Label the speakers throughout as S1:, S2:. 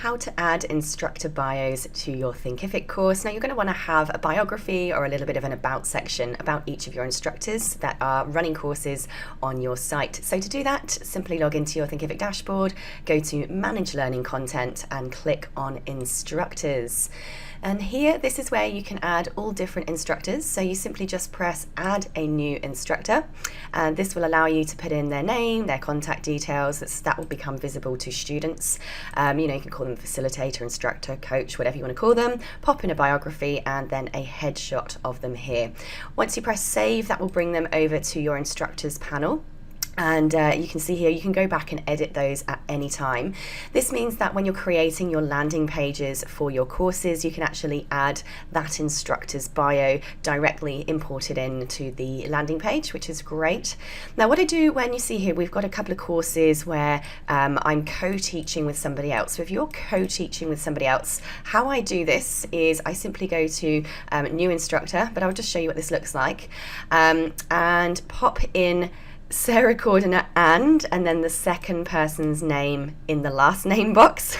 S1: how to add instructor bios to your Thinkific course. Now you're going to want to have a biography or a little bit of an about section about each of your instructors that are running courses on your site. So to do that, simply log into your Thinkific dashboard, go to Manage Learning Content and click on Instructors. And here, this is where you can add all different instructors. So you simply just press Add a New Instructor, and this will allow you to put in their name, their contact details. That will become visible to students. You can call them facilitator, instructor, coach, whatever you want to call them. Pop in a biography and then a headshot of them here. Once you press Save, that will bring them over to your instructors panel. And you can see here, you can go back and edit those at any time. This means that when you're creating your landing pages for your courses, you can actually add that instructor's bio directly imported into the landing page, which is great. Now, what I do when you see here, we've got a couple of courses where I'm co-teaching with somebody else. So if you're co-teaching with somebody else, how I do this is I simply go to New Instructor, but I'll just show you what this looks like, and pop in Sarah Cordiner and then the second person's name in the last name box.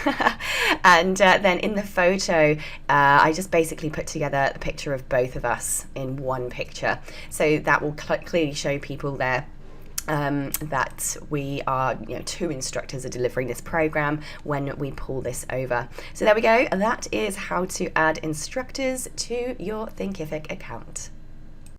S1: And then in the photo, I just basically put together a picture of both of us in one picture. So that will clearly show people there that we are, two instructors are delivering this program when we pull this over. So there we go. That is how to add instructors to your Thinkific account.